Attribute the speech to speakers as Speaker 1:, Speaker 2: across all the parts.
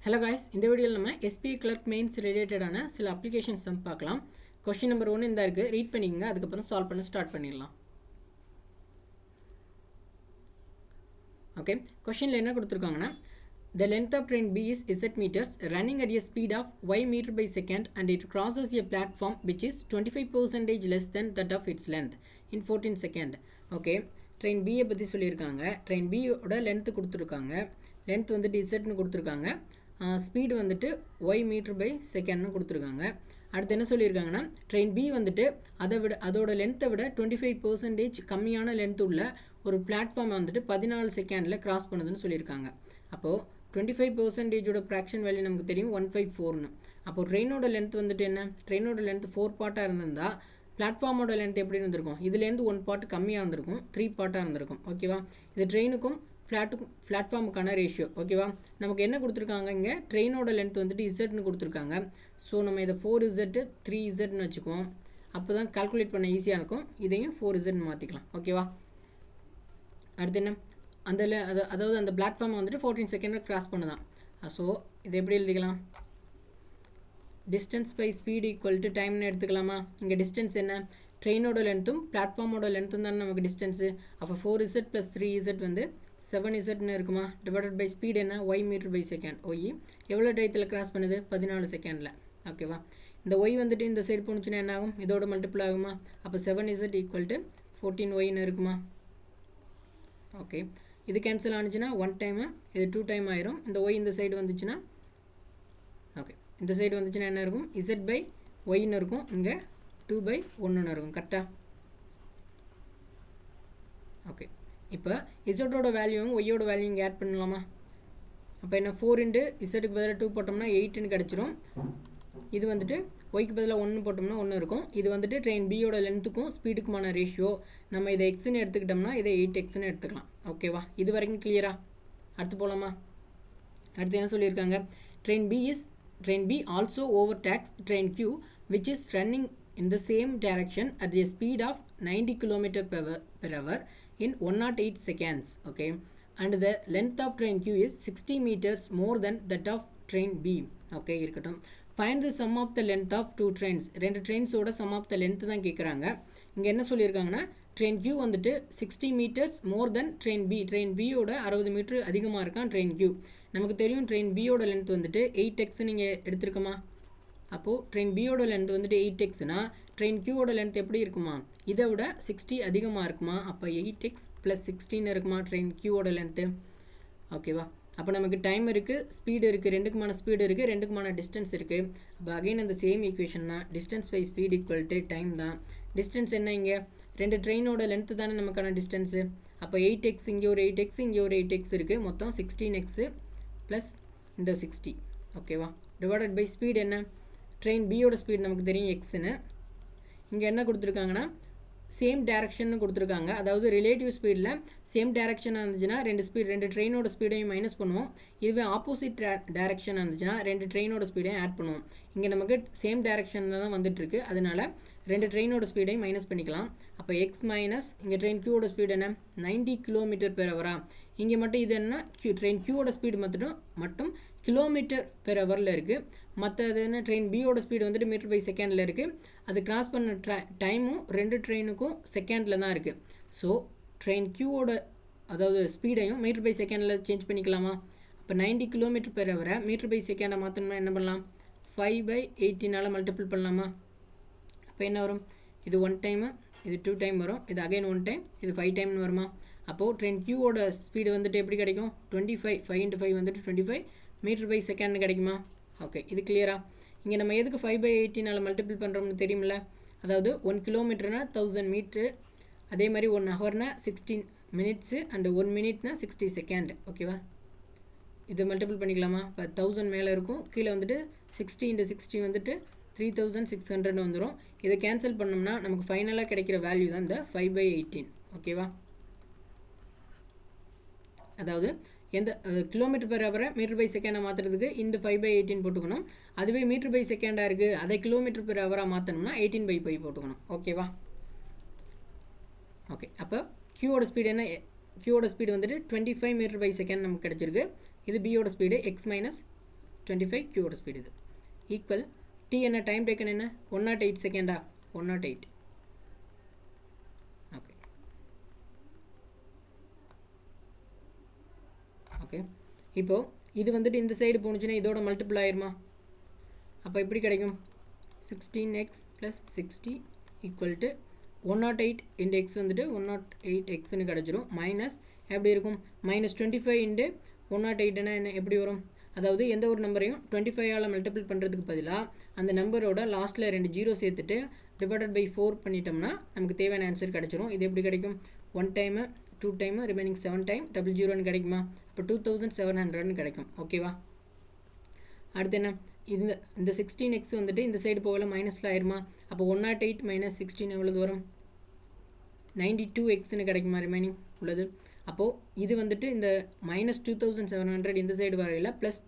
Speaker 1: Hello guys, இந்த வீடியோவில் நம்ம SBI Clerk Mains ரிலேட்டடான சில அப்ளிகேஷன்ஸ் நம்ம பார்க்கலாம். கொஸ்டின் நம்பர் 1 இந்த இருக்குது, ரீட் பண்ணிக்கங்க, அதுக்கப்புறம் சால்வ் பண்ண ஸ்டார்ட் பண்ணிடலாம். ஓகே, கொஸ்டினில் என்ன கொடுத்துருக்காங்கன்னா, the length of train B is Z meters running at a speed of Y meter by second and it crosses a platform which is 25% less than that of its length in 14 seconds. Okay, train பியை பற்றி சொல்லியிருக்காங்க. Train பியோட length கொடுத்துருக்காங்க. Length வந்துட்டு இசட்னு கொடுத்துருக்காங்க. Speed வந்துட்டு Y metre by செகண்ட்னு கொடுத்துருக்காங்க. அடுத்து என்ன சொல்லியிருக்காங்கன்னா, ட்ரெயின் பி வந்துட்டு அதோட லென்த்தை விட 25% கம்மியான லென்த் உள்ள ஒரு பிளாட்ஃபார்மை வந்துட்டு 14 செகண்டில் கிராஸ் பண்ணுதுன்னு சொல்லியிருக்காங்க. அப்போது 25%ஓட ப்ராக்ஷன் வேல்யூ நமக்கு தெரியும் 154ன்னு. அப்போது ட்ரெயினோட லென்த் வந்துட்டு என்ன, ட்ரெயினோட லென்த் 4 பார்ட்டாக இருந்திருந்தால் பிளாட்ஃபார்மோட லென்த் எப்படி இருந்திருக்கும், இதுலேருந்து 1 பார்ட் கம்மியாக இருந்திருக்கும், 3 பார்ட்டாக இருந்திருக்கும். ஓகேவா, இது ட்ரெயினுக்கும் பிளாட்ஃபார்முக்கான ரேஷியோ. ஓகேவா, நமக்கு என்ன கொடுத்துருக்காங்க, இங்கே ட்ரெயினோட லென்த் வந்துட்டு இசட்னு கொடுத்துருக்காங்க. ஸோ நம்ம இதை 4Z 3Zன்னு வச்சுக்குவோம். அப்போ தான் கால்குலேட் பண்ண ஈஸியாக இருக்கும். இதையும் 4Zன்னு மாற்றிக்கலாம். ஓகேவா, அடுத்து என்ன, அதாவது அந்த பிளாட்ஃபார்மை வந்துட்டு 14 செகண்டில் கிராஸ் பண்ணுதான். ஸோ இதை எப்படி எழுதிக்கலாம், distance by speed equal to டைம்னு எடுத்துக்கலாமா. இங்கே டிஸ்டன்ஸ் என்ன, ட்ரெயினோட லென்த்தும் பிளாட்ஃபார்மோட லென்த்தும் தானே நமக்கு டிஸ்டன்ஸு. அப்போ 4Z + 3Z வந்து 7Zன்னு இருக்குமா. டிவைடட் பை ஸ்பீடு என்ன, y metre by second. Y எவ்வளோ டயத்தில் கிராஸ் பண்ணுது, 14 செகண்டில். ஓகேவா, இந்த ஒய் வந்துட்டு இந்த சைடு போணுச்சுன்னா என்ன ஆகும், இதோட மல்டிபிள் ஆகுமா. அப்போ 7Z = 14Yன்னு இருக்குமா. ஓகே, இது கேன்சல் ஆனிச்சுன்னா 1 டைமு, இது 2 டைம் ஆயிரும். இந்த ஒய் இந்த சைடு வந்துச்சுன்னா, ஓகே இந்த சைடு வந்துச்சுன்னா என்ன இருக்கும், Z/Yன்னு இருக்கும். இங்கே 2/1ன்னு இருக்கும். கரெக்டாக. ஓகே, இப்போ இசட்டோட வேல்யூவும் ஒய்யோட வேல்யூ இங்கே ஆட் பண்ணலாமா. அப்போ என்ன, 4 × இசட்டுக்கு பதிலாக 2 போட்டோம்னா 8ன்னு கிடச்சிரும். இது வந்துட்டு ஒய்க்கு பதிலாக 1 போட்டோம்னா 1 இருக்கும். இது வந்துட்டு ட்ரெயின் பியோட லென்த்துக்கும் ஸ்பீடுக்குமான ரேஷியோ. நம்ம இதை எக்ஸ்ன்னு எடுத்துக்கிட்டோம்னா இதை 8Xன்னு எடுத்துக்கலாம். ஓகேவா, இது வரைக்கும் கிளியரா. அடுத்து போகலாமா. அடுத்து என்ன சொல்லியிருக்காங்க, train B also overtakes train Q which is running in the same direction at the speed of 90 km/h in 108 seconds. Okay, and the length of train Q is 60 meters more than that of train B. Okay, இருக்கட்டும். Find the sum of the length of two trains. ரெண்டு ட்ரெயின்ஸோட sum of the length தான் கேட்குறாங்க. இங்கே என்ன சொல்லியிருக்காங்கன்னா, train Q வந்துட்டு 60 meters more than train B. Train பியோட 60 metre அதிகமாக இருக்கான் ட்ரெயின் Q. நமக்கு தெரியும் ட்ரெயின் பியோட லென்த் வந்துட்டு 8X நீங்கள் எடுத்துருக்கோமா. அப்போது ட்ரெயின் பியோட லென்த் வந்துட்டு 8Xனா ட்ரெயின் Qவோட லென்த் எப்படி இருக்குமா, இதை விட 60 அதிகமாக இருக்குமா. அப்போ 8X + 16 இருக்குமா ட்ரெயின் Qவோட லென்த்து. ஓகேவா, அப்போ நமக்கு டைம் இருக்குது, ஸ்பீடு இருக்குது, ரெண்டுக்குமான ஸ்பீடு இருக்குது, ரெண்டுக்குமான டிஸ்டன்ஸ் இருக்குது. அப்போ அகைன் அந்த சேம் ஈக்குவேஷன் தான், distance by speed equal to time தான். டிஸ்டன்ஸ் என்ன, இங்கே ரெண்டு ட்ரெயினோட லென்த்து தானே நமக்கான டிஸ்டன்ஸு. அப்போ 8X இங்கே ஒரு 8X இங்கே ஒரு 8X இருக்குது, மொத்தம் 16X ப்ளஸ் இந்த 60. ஓகேவா, டிவைடட் பை ஸ்பீடு என்ன, ட்ரெயின் பியோட ஸ்பீடு நமக்கு தெரியும் எக்ஸ்ன்னு. இங்கே என்ன கொடுத்துருக்காங்கன்னா, சேம் டேரக்ஷன்னு கொடுத்துருக்காங்க. அதாவது ரிலேட்டிவ் ஸ்பீடில் சேம் டேரக்ஷனாக இருந்துச்சுன்னா ரெண்டு ட்ரெயினோட ஸ்பீடையும் மைனஸ் பண்ணுவோம். இதுவே ஆப்போசிட் டேரக்ஷனாக இருந்துச்சுன்னா ரெண்டு ட்ரெயினோட ஸ்பீடையும் ஆட் பண்ணுவோம். இங்கே நமக்கு சேம் டேரக்ஷனில் தான் வந்துட்டுருக்கு, அதனால் ரெண்டு ட்ரெயினோட ஸ்பீடையும் மைனஸ் பண்ணிக்கலாம். அப்போ எக்ஸ் மைனஸ் இங்கே ட்ரெயின் Qவோட ஸ்பீடு என்ன, 90 km/h. இங்கே மட்டும் இது என்ன, ட்ரெயின் Qவோட ஸ்பீடு மட்டும் km/h இருக்குது. மற்றது என்ன, ட்ரெயின் பியோட ஸ்பீடு வந்துட்டு மீட்டர் பை செகண்டில் இருக்குது. அது கிராஸ் பண்ண டைமும் ரெண்டு ட்ரெயினுக்கும் செகண்டில் தான் இருக்குது. ஸோ ட்ரெயின் Qவோட அதாவது ஸ்பீடையும் மீட்டர் பை செகண்டில் சேஞ்ச் பண்ணிக்கலாமா. அப்போ 90 km/h மீட்டர் பை செகண்டை மாற்றணும்னா என்ன பண்ணலாம், 5/18 மல்டிபிள் பண்ணலாமா. அப்போ என்ன வரும், இது 1 டைமு, இது 2 டைம் வரும், இது அகைன் 1 டைம், இது 5 டைம்னு வருமா. அப்போது ட்ரெயின் Qவோட ஸ்பீடு வந்துட்டு எப்படி கிடைக்கும், 25, 5 × 5 வந்துட்டு 25 மீட்டர் பை செகண்ட்னு கிடைக்குமா. ஓகே, இது கிளியரா. இங்கே நம்ம எதுக்கு 5/18 மல்டிபிள் பண்ணுறோம்னு தெரியுமில்ல. அதாவது 1 கிலோமீட்டர்னா 1000 மீட்ரு, அதே மாதிரி 1 ஹவர்னா 16 மினிட்ஸு அண்ட் 1 மினிட்னா 60 செகண்ட். ஓகேவா, இது மல்டிபிள் பண்ணிக்கலாமா. இப்போ 1000 மேலே இருக்கும், கீழே வந்துட்டு 60 × 60 வந்துட்டு 3600 வந்துடும். இதை கேன்சல் பண்ணோம்னா நமக்கு ஃபைனலாக கிடைக்கிற வேல்யூ தான் இந்த 5/18. ஓகேவா, அதாவது எந்த km/h மீட்டர் பை செகண்டை மாற்றுறதுக்கு இந்த 5/18 போட்டுக்கணும். அதுவே மீட்டர் பை செகண்டாக இருக்குது, அதை km/h மாற்றணும்னா 18/5 போட்டுக்கணும். ஓகேவா. ஓகே, அப்போ Qவோட ஸ்பீடு என்ன, Qவோட ஸ்பீடு வந்துட்டு 25 மீட்டர் பை செகண்ட் நமக்கு கிடச்சிருக்கு. இது பியோட speed X minus 25 q speed இது ஈக்குவல் t என்ன டைம் டேக்கன் என்ன 108 செகண்டா 108 ஓகே ஓகே இப்போ இது வந்துட்டு இந்த சைடு போணுச்சுன்னா இதோட மல்டிபிள் ஆயிருமா அப்போ எப்படி கிடைக்கும் 16x plus 60 equal to 108 into x வந்துட்டு 108xன்னு கிடச்சிரும் மைனஸ் எப்படி இருக்கும் மைனஸ் 25 into 108னா என்ன எப்படி வரும் அதாவது எந்த ஒரு நம்பரையும் 25ஆல் மல்டிபிள் பண்ணுறதுக்கு பதிலாக அந்த நம்பரோட லாஸ்ட்டில் 2 ஜீரோ சேர்த்துட்டு டிவைடட் பை 4 பண்ணிட்டோம்னா நமக்கு தேவையான ஆன்சர் கிடச்சிரும் இது எப்படி கிடைக்கும் 1 டைமு 2 டைமு ரிமைனிங் 7 டைம் 00ன்னு கிடைக்குமா அப்போ 2700ன்னு கிடைக்கும் ஓகேவா அடுத்து என்ன இந்த 16x வந்துட்டு இந்த சைடு போகல மைனஸில் ஆயிருமா அப்போ 108 மைனஸ் 16 எவ்வளவு வரும் 92xன்னு கிடைக்குமா ரிமைனிங் உள்ளது அப்போது இது வந்துட்டு இந்த மைனஸ் 2700 இந்த சைடு வரையில் ப்ளஸ்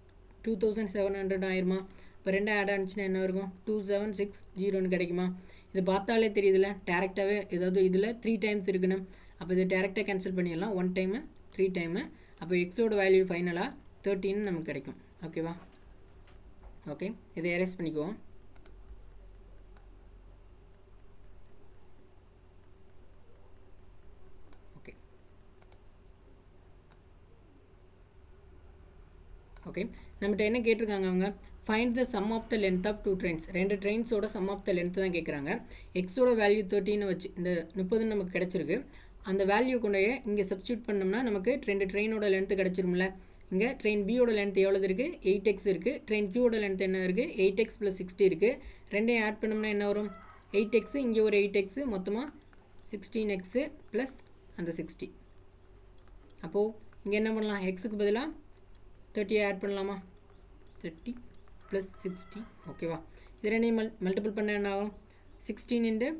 Speaker 1: 2700 ஆயிருமா இப்போ ரெண்டு ஆட் ஆனிச்சுன்னா என்ன இருக்கும் 2760ன்னு கிடைக்குமா இது பார்த்தாலே தெரியுதுல டேரெக்டாகவே ஏதாவது இதில் 3 டைம்ஸ் இருக்குன்னு அப்போ இது டேரெக்டாக கேன்சல் பண்ணிடலாம் 1 டைமு 3 டைமு அப்போ எக்ஸோட வேல்யூ ஃபைனலாக 13 நமக்கு கிடைக்கும் ஓகேவா ஓகே இதை எரேஸ் பண்ணிக்குவோம் ஓகே ஓகே நம்மகிட்ட என்ன கேட்டிருக்காங்க அவங்க find the sum of the length of 2 trains ரெண்டு ட்ரெயின்ஸோட சம் ஆஃப் த லென்த் தான் கேட்குறாங்க எக்ஸோட வேல்யூ 13 வச்சு இந்த 30 நமக்கு கிடச்சிருக்கு அந்த வேல்யூ கொண்டையே இங்கே சப்ஸ்டியூட் பண்ணோம்னா நமக்கு ரெண்டு ட்ரெயினோட லென்த்து கிடச்சிரும்ல இங்கே ட்ரெயின் பியோட லென்த் எவ்வளோ இருக்குது 8x இருக்குது ட்ரெயின் கியூவோட லென்த் என்ன இருக்குது 8x + 60 இருக்குது ரெண்டையும் ஆட் பண்ணோம்னா என்ன வரும் 8x இங்கே ஒரு 8x மொத்தமாக 16x ப்ளஸ் அந்த 60 அப்போது இங்கே என்ன பண்ணலாம் எக்ஸுக்கு பதிலாக 30 ஆட் பண்ணலாமா 30 + 60 ஓகேவா இது ரெண்டையும் மல்டிபிள் பண்ண என்ன ஆகும் 16 ×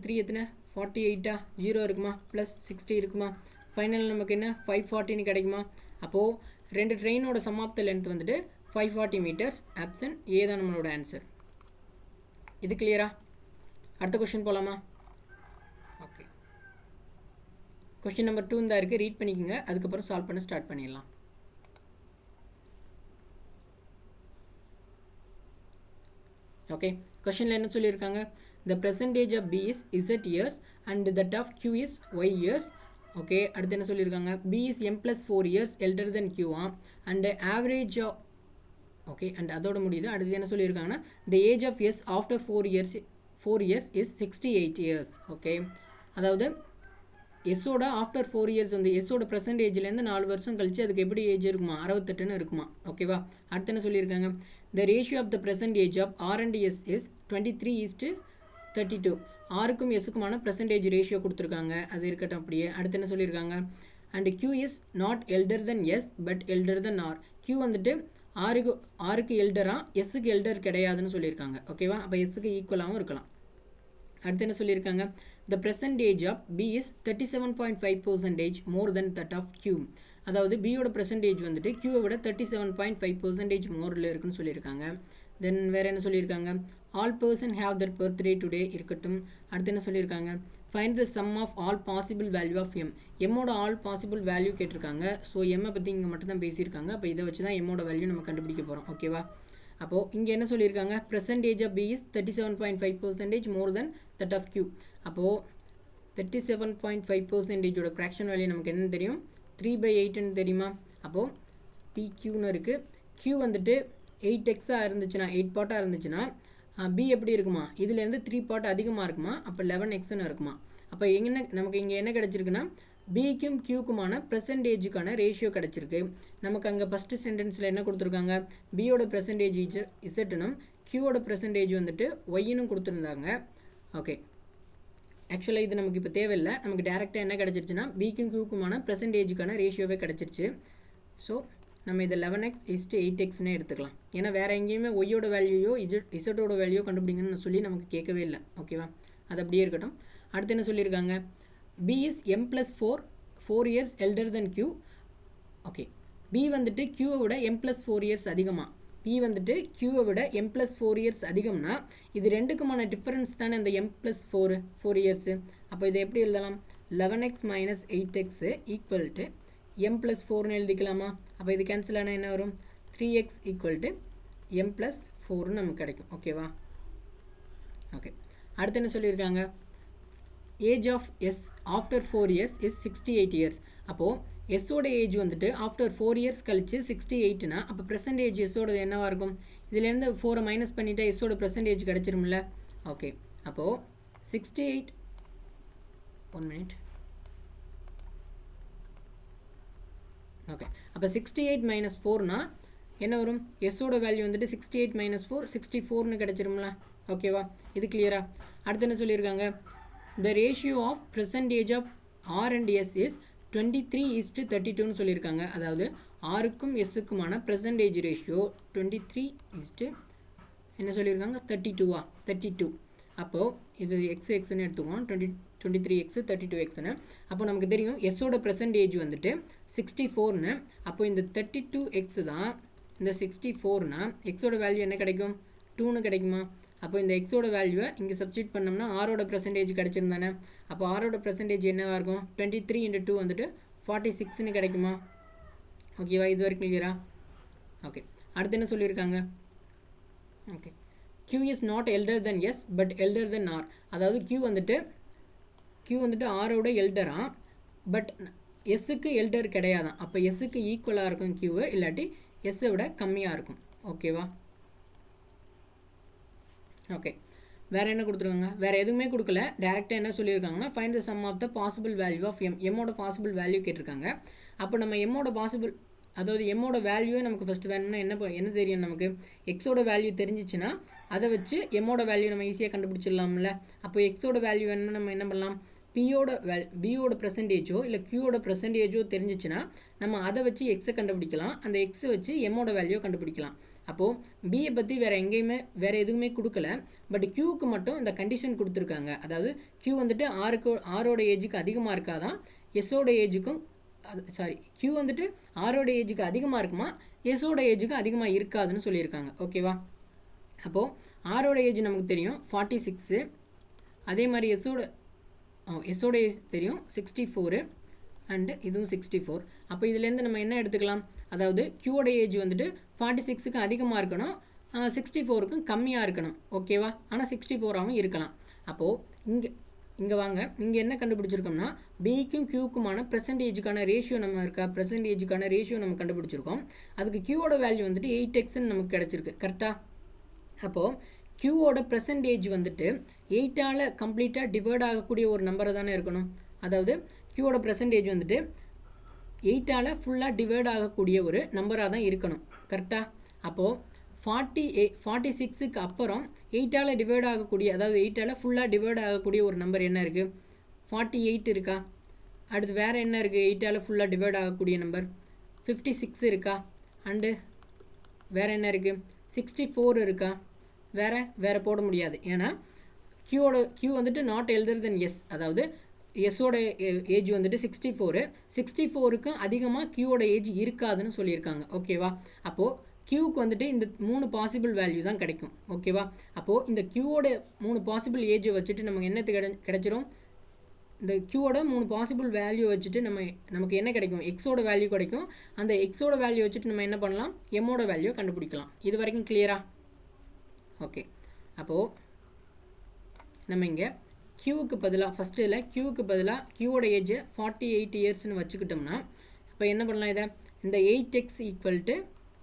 Speaker 1: 3 எத்தனை 48 0 இருக்குமா ப்ளஸ் 60 இருக்குமா ஃபைனல் நமக்கு என்ன 540ன்னு கிடைக்குமா அப்போது ரெண்டு ட்ரெயினோட சம் ஆஃப் த லென்த் வந்துட்டு 540 மீட்டர்ஸ் ஆப்ஷன் ஏ தான் நம்மளோட ஆன்சர் இது கிளியரா அடுத்த கொஸ்டின் போகலாமா ஓகே கொஸ்டின் நம்பர் 2 தான் இருக்குது ரீட் பண்ணிக்கோங்க அதுக்கப்புறம் சால்வ் பண்ண ஸ்டார்ட் பண்ணிடலாம் ஓகே கொஸ்டினில் என்ன சொல்லியிருக்காங்க the percentage of b is z years and that of q is y years okay அடுத்து என்ன சொல்லியிருக்காங்க b is m plus 4 years elder than q and average of okay and அதோட முடியுது அடுத்து என்ன சொல்லியிருக்காங்கன்னா the age of s after 4 years is 68 years okay அதாவது எஸ்ஸோட after 4 years வந்து எஸ்ஸோட ப்ரெசன்ட் ஏஜ்லேருந்து 4 வருஷம் கழிச்சு அதுக்கு எப்படி ஏஜ் இருக்குமா 68ன்னு இருக்குமா ஓகேவா அடுத்து என்ன சொல்லியிருக்காங்க the ratio of the present age of r and s is 23:32 ஆருக்கும் எஸ்ஸுக்குமான ப்ரெசன்டேஜ் ரேஷியோ கொடுத்துருக்காங்க அது இருக்கட்டும் அப்படியே அடுத்து என்ன சொல்லியிருக்காங்க and q is not elder than s but elder than r q வந்துட்டு ஆருக்கு எல்டரா எஸ்ஸுக்கு எல்டர் கிடையாதுன்னு சொல்லியிருக்காங்க ஓகேவா அப்போ எஸ்ஸுக்கு ஈக்குவலாகவும் இருக்கலாம் அடுத்து என்ன சொல்லியிருக்காங்க the present age of b is 37.5% more than that of q அதாவது பியோட பர்சன்டேஜ் வந்துட்டு க்யூவை விட 37.5% மோரில் இருக்குன்னு சொல்லியிருக்காங்க தென் வேறு என்ன சொல்லியிருக்காங்க all person have that birthday today இருக்கட்டும் அடுத்து என்ன சொல்லியிருக்காங்க find the sum of all possible value of M எம்மோட ஆல் பாசிபிள் வேல்யூ கேட்டிருக்காங்க ஸோ எம்மை பற்றி இங்கே மட்டும் தான் பேசியிருக்காங்க அப்போ இதை வச்சு தான் எம்மோட வேல்யூ நம்ம கண்டுபிடிக்க போகிறோம் ஓகேவா அப்போது இங்கே என்ன சொல்லியிருக்காங்க percentage of B is 37.5% more then that of Q அப்போது 37.5%ஓட ஃப்ராக்ஷன் வேல்யூ நமக்கு என்னன்னு தெரியும் 3/8ன்னு தெரியுமா அப்போது PQன்னு இருக்குது Q வந்துட்டு 8xஆக இருந்துச்சுன்னா 8 பார்ட்டாக இருந்துச்சுன்னா B எப்படி இருக்குமா இதுலேருந்து 3 பார்ட் அதிகமாக இருக்குமா அப்போ 11xன்னு இருக்குமா அப்போ என்ன நமக்கு இங்கே என்ன கிடச்சிருக்குன்னா பிக்கும் கியூக்குமான ப்ரெசன்டேஜுக்கான ரேஷியோ கிடச்சிருக்கு நமக்கு அங்கே ஃபஸ்ட்டு சென்டென்ஸில் என்ன கொடுத்துருக்காங்க பியோட ப்ரெசன்டேஜ் இசட்டுனும் கியூவோட ப்ரெசன்டேஜ் வந்துட்டு ஒய்னும் கொடுத்துருந்தாங்க ஓகே ஆக்சுவலாக இது நமக்கு இப்போ தேவையில்லை நமக்கு டேரெக்டாக என்ன கிடச்சிருச்சுன்னா பிக்கும் கியூக்குமான ப்ரெசன்டேஜுக்கான ரேஷியோவே கிடச்சிருச்சு ஸோ நம்ம இதை 11x:8xன்னே எடுத்துக்கலாம் ஏன்னா வேறு எங்கேயுமே ஒய்யோட வேல்யூயோ இசட்டோட வேல்யூயோ கண்டுபிடிங்கன்னு சொல்லி நமக்கு கேட்கவே இல்லை ஓகேவா அது அப்படியே இருக்கட்டும் அடுத்து என்ன சொல்லியிருக்காங்க b is m plus 4 years elder than q okay b வந்துட்டு q விட m plus 4 years அதிகமாக p வந்துட்டு q விட m plus 4 years அதிகம்னா இது ரெண்டுக்குமான டிஃபரன்ஸ் தானே இந்த m plus 4 years அப்போ இதை எப்படி எழுதலாம் 11x minus 8x equal to m plus 4ன்னு எழுதிக்கலாமா அப்போ இது கேன்சல் ஆனால் என்ன வரும் 3x equal to m plus 4ன்னு நமக்கு கிடைக்கும். ஓகேவா? ஓகே, அடுத்து என்ன சொல்லியிருக்காங்க? Age of S after 4 years is 68 years. அப்போது எஸ்ஸோட ஏஜ் வந்துட்டு ஆஃப்டர் 4 இயர்ஸ் கழிச்சு 68னா அப்போ ப்ரெசன்டேஜ் எஸ்ஸோடது என்னவாக இருக்கும்? இதுலேருந்து 4 மைனஸ் பண்ணிவிட்டா எஸ்ஸோட ப்ரெசன்டேஜ் கிடச்சிரும்ல. ஓகே, அப்போது 68 1 மினிட். ஓகே, அப்போ 68 மைனஸ் 4னா என்ன வரும்? எஸ்ஸோட வேல்யூ வந்துட்டு 68 மைனஸ் 4 64ன்னு கிடச்சிரும்ல. ஓகேவா? இது கிளியரா? அடுத்து என்ன சொல்லியிருக்காங்க? The ratio of percentage of R and S is 23:32ன்னு சொல்லியிருக்காங்க. அதாவது ஆருக்கும் எஸ்ஸுக்குமான பெர்சன்டேஜ் ரேஷியோ 23 என்ன சொல்லியிருக்காங்க? 32வா? 32. அப்போது இது எக்ஸ் எக்ஸ்ன்னு எடுத்துக்குவோம். 23x 32xன்னு. அப்போ நமக்கு தெரியும் எஸ்ஸோட பெர்சன்டேஜ் வந்துட்டு 64ன்னு. அப்போ இந்த 32x தான் இந்த 64னா எக்ஸோட வேல்யூ என்ன கிடைக்கும்? 2ன்னு கிடைக்குமா? அப்போ இந்த எக்ஸோட வேல்யூவை இங்கே சப்ஸ்டியூட் பண்ணோம்னா ஆரோட பெர்சன்டேஜ் கிடச்சிருந்தானே. அப்போ ஆரோட பெர்சன்டேஜ் என்னவாக இருக்கும்? 23 × 2 வந்துட்டு 46ன்னு கிடைக்குமா? ஓகேவா? இது வரைக்கும் கிளியரா? ஓகே, அடுத்து என்ன சொல்லியிருக்காங்க? Okay, Q is not elder than S but elder than R. அதாவது Q வந்துட்டு ஆரோட எல்டரா, பட் எஸ்ஸுக்கு எல்டர் கிடையாதான். அப்போ எஸ்ஸுக்கு ஈக்குவலாக இருக்கும் Q, இல்லாட்டி எஸ்ஸை விட கம்மியாக இருக்கும். ஓகேவா? ஓகே, வேறு என்ன கொடுத்துருக்காங்க? வேறு எதுவுமே கொடுக்கல. டேரெக்டாக என்ன சொல்லியிருக்காங்கன்னா find the sum of the possible value of எம்மோட பாசிபிள் வேல்யூ கேட்டிருக்காங்க. அப்போ நம்ம எம்மோட பாசிபிள், அதாவது எம்மோட வேல்யூவே நமக்கு ஃபஸ்ட்டு வேணும்னா என்ன தெரியும் நமக்கு? எக்ஸோட வேல்யூ தெரிஞ்சிச்சுன்னா அதை வச்சு எம்மோட வேல்யூ நம்ம ஈஸியாக கண்டுபிடிச்சிடலாம்ல. அப்போ எக்ஸோட வேல்யூ வேணும்னா நம்ம என்ன பண்ணலாம்? பியோட பெர்சன்டேஜோ இல்லை கியூவோட பெர்சன்டேஜோ தெரிஞ்சிச்சுன்னா நம்ம அதை வச்சு எக்ஸை கண்டுபிடிக்கலாம். அந்த எக்ஸை வச்சு எம்மோட வேல்யூ கண்டுபிடிக்கலாம். அப்போது பியை பற்றி வேறு எதுவுமே கொடுக்கல. பட் கியூவுக்கு மட்டும் இந்த கண்டிஷன் கொடுத்துருக்காங்க. அதாவது கியூ வந்துட்டு ஆரோட ஏஜுக்கு அதிகமாக இருக்காதான், எஸ்ஸோட ஏஜுக்கும் கியூ வந்துட்டு ஆரோட ஏஜுக்கு அதிகமாக இருக்குமா, எஸ்ஸோட ஏஜுக்கு அதிகமாக இருக்காதுன்னு சொல்லியிருக்காங்க. ஓகேவா? அப்போது ஆரோட ஏஜ் நமக்கு தெரியும் 46, அதே மாதிரி எஸ்ஸோட ஏஜ் தெரியும் 64 அண்டு இதுவும் 64. அப்போ இதுலேருந்து நம்ம என்ன எடுத்துக்கலாம்? அதாவது கியூவோட ஏஜ் வந்துட்டு 46க்கு அதிகமாக இருக்கணும், 64க்கும் கம்மியாக இருக்கணும். ஓகேவா? ஆனால் 64ஆகவும் இருக்கலாம். அப்போது இங்கே வாங்க, இங்கே என்ன கண்டுபிடிச்சிருக்கோம்னா பிக்கும் கியூக்குமான பெர்சன்டேஜுக்கான ரேஷியோ நம்ம பெர்சன்டேஜுக்கான ரேஷியோ நம்ம கண்டுபிடிச்சிருக்கோம். அதுக்கு கியூவோட வேல்யூ வந்துட்டு 8xன்னு நமக்கு கிடச்சிருக்கு. கரெக்டாக? அப்போது கியூவோட பெர்சன்டேஜ் வந்துட்டு 8ஆல் கம்ப்ளீட்டாக டிவைட் ஆகக்கூடிய ஒரு நம்பரை தானே இருக்கணும். அதாவது கியூவோட பெர்சன்டேஜ் வந்துட்டு 8ஆல் ஃபுல்லாக டிவைட் ஆகக்கூடிய ஒரு நம்பராக தான் இருக்கணும். கரெக்டாக? அப்போது 46க்கு அப்புறம் 8ஆல் டிவைட் ஆகக்கூடிய, அதாவது 8ஆல் ஃபுல்லாக டிவைட் ஆகக்கூடிய ஒரு நம்பர் என்ன இருக்குது? 48 இருக்கா? அடுத்து வேறு என்ன இருக்குது? 8ஆல் ஃபுல்லாக டிவைட் ஆகக்கூடிய நம்பர் 56 இருக்கா? அண்டு வேறு என்ன இருக்குது? 64 இருக்கா? வேறு போட முடியாது. ஏன்னா கியூ வந்துட்டு நாட் எல்டர் தென் எஸ், அதாவது எஸ்ஸோட ஏஜ் வந்துட்டு 64க்கும் அதிகமாக கியூவோட ஏஜ் இருக்காதுன்னு சொல்லியிருக்காங்க. ஓகேவா? அப்போது கியூவுக்கு வந்துட்டு இந்த 3 பாசிபிள் வேல்யூ தான் கிடைக்கும். ஓகேவா? அப்போது இந்த கியூவோட 3 பாசிபிள் ஏஜை வச்சுட்டு நமக்கு என்ன கிடைச்சிரும்? இந்த கியூவோட 3 பாசிபிள் வேல்யூ வச்சுட்டு நமக்கு என்ன கிடைக்கும்? எக்ஸோட வேல்யூ கிடைக்கும். அந்த எக்ஸோட வேல்யூ வச்சுட்டு நம்ம என்ன பண்ணலாம்? எம்மோட வேல்யூ கண்டுபிடிக்கலாம். இது வரைக்கும் கிளியரா? ஓகே, அப்போது நம்ம இங்கே கியூவுக்கு பதிலாக ஃபஸ்ட்டு இதில் கியூவுக்கு பதிலாக கியூவோட ஏஜ் 48 இயர்ஸ்னு வச்சுக்கிட்டோம்னா அப்போ என்ன பண்ணலாம்? இதை இந்த 8x ஈக்குவல் டு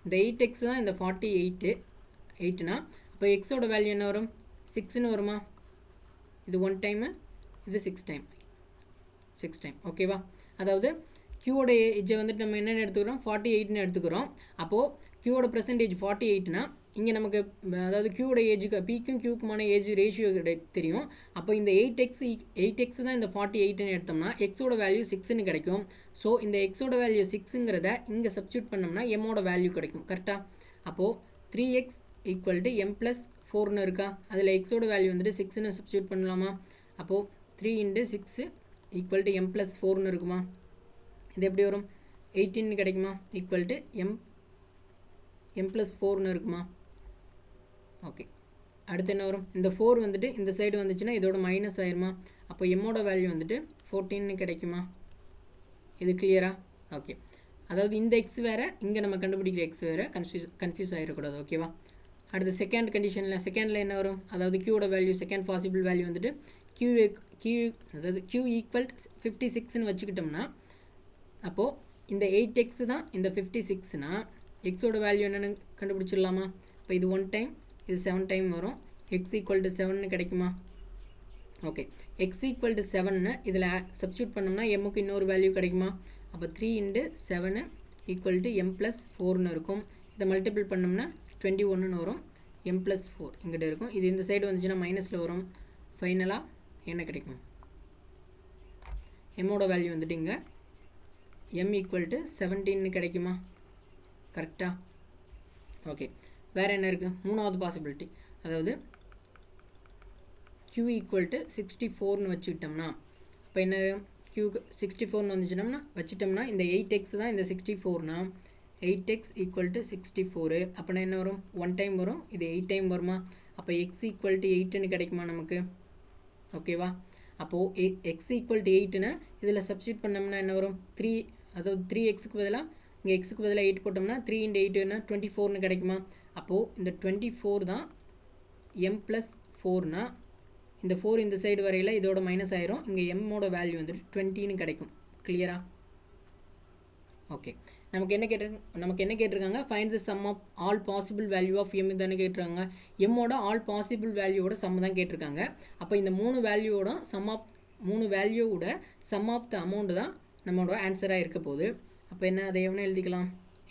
Speaker 1: இந்த 8x தான் இந்த 48னா அப்போ எக்ஸோட வேல்யூ என்ன வரும்? 6ன்னு வருமா? இது 1 டைமு, இது 6 டைம். ஓகேவா? அதாவது கியூவோட ஏஜை வந்துட்டு நம்ம என்னென்னு எடுத்துக்கிறோம்? 48ன்னு எடுத்துக்கிறோம். அப்போது கியூவோட பெர்சன்டேஜ் 48னா இங்கே நமக்கு, அதாவது கியூவோட ஏஜுக்கு பிக்கும் கியூக்குமான ஏஜ் ரேஷியோ தெரியும். அப்போ இந்த 8x தான் இந்த 48ன்னு எடுத்தோம்னா எக்ஸோட வேல்யூ 6ன்னு கிடைக்கும். ஸோ இந்த எக்ஸோட வேல்யூ 6ங்கிறத இங்கே சப்ஸ்டியூட் பண்ணோம்னா எம்மோட வேல்யூ கிடைக்கும். கரெக்டாக? அப்போது 3x ஈக்குவல் டு m + 4ன்னு இருக்கா? அதில் எக்ஸோட வேல்யூ வந்துட்டு 6ன்னு சப்ஸ்டியூட் பண்ணலாமா? அப்போது 3 × 6 ஈக்குவல் டு m + 4ன்னு இருக்குமா? இது எப்படி வரும்? 18 கிடைக்குமா? ஈக்குவல் டு m + 4ன்னு இருக்குமா? ஓகே, அடுத்து என்ன வரும்? இந்த 4 வந்துட்டு இந்த சைடு வந்துச்சுன்னா இதோட மைனஸ் ஆயிருமா? அப்போ எம்மோட வேல்யூ வந்துட்டு 14ன்னு கிடைக்குமா? இது கிளியரா? ஓகே, அதாவது இந்த எக்ஸ் வேறு, இங்கே நம்ம கண்டுபிடிக்கிற எக்ஸ் வேறு, கன்ஃபியூஸ் ஆகிடக்கூடாது. ஓகேவா? அடுத்து செகண்ட் கண்டிஷனில் செகண்டில் என்ன வரும், அதாவது க்யூவோட வேல்யூ செகண்ட் பாசிபிள் வேல்யூ வந்துட்டு அதாவது க்யூ ஈக்குவல் 56ன்னு வச்சுக்கிட்டோம்னா, அப்போது இந்த 8x தான் இந்த 56னா எக்ஸோட வேல்யூ என்னென்னு கண்டுபிடிச்சிடலாமா? இப்போ இது 1 டைம், இது 7 டைம் வரும். எக்ஸ் ஈக்குவல் டு 7ன்னு கிடைக்குமா? ஓகே, எக்ஸ் ஈக்குவல் டு 7ன்னு இதில் சப்ஸ்டியூட் பண்ணோம்னா எம்முக்கு இன்னொரு வேல்யூ கிடைக்குமா? அப்போ 3 × 7 ஈக்குவல் டு m+4ன்னு இருக்கும். இதை மல்டிபிள் பண்ணோம்னா 21ன்னு வரும். m+4 இங்கிட்ட இருக்கும். இது இந்த சைடு வந்துச்சுன்னா மைனஸில் வரும். ஃபைனலாக என்ன கிடைக்கும்? எம்மோட வேல்யூ வந்துட்டு இங்கே m ஈக்குவல் டு 17ன்னு கிடைக்குமா? கரெக்டாக? ஓகே, வேறு என்ன இருக்குது? மூணாவது பாசிபிலிட்டி, அதாவது q ஈக்குவல் டு 64ன்னு வச்சுக்கிட்டோம்னா, இப்போ என்ன q 64ன்னு வந்துச்சுட்டோம்னா வச்சுட்டோம்னா இந்த 8x தான் இந்த 64னா 8x ஈக்குவல் டு 64. அப்போனா என்ன வரும்? 1 டைம் வரும். இது 8 டைம் வருமா? அப்போ x ஈக்குவல் டு 8ன்னு கிடைக்குமா நமக்கு? ஓகேவா? அப்போது x ஈக்குவல் டு 8ன்னு இதில் சப்ஸ்டியூட் பண்ணோம்னா என்ன வரும்? 3, அதாவது 3xக்கு பதிலாக இங்கே எக்ஸுக்கு பதிலாக 8 போட்டோம்னா 3 × 8ன்னா 24ன்னு கிடைக்குமா? அப்போது இந்த 24 தான் m+4னா இந்த 4 இந்த சைடு வரையில் இதோட மைனஸ் ஆயிரும். இங்கே எம்மோட வேல்யூ வந்துட்டு 20ன்னு கிடைக்கும். கிளியரா? ஓகே, நமக்கு என்ன கேட்டிருக்காங்க? Find the sum of all possible value of M தானே கேட்டிருக்காங்க. எம்மோட ஆல் பாசிபிள் வேல்யூவோட சம் தான் கேட்டிருக்காங்க. அப்போ இந்த 3 வேல்யூவோட சம் ஆஃப் த அமௌண்ட் தான் நம்மளோட ஆன்சராக இருக்க போகுது. அப்போ என்ன, அதை எவ்வளோ எழுதிக்கலாம்?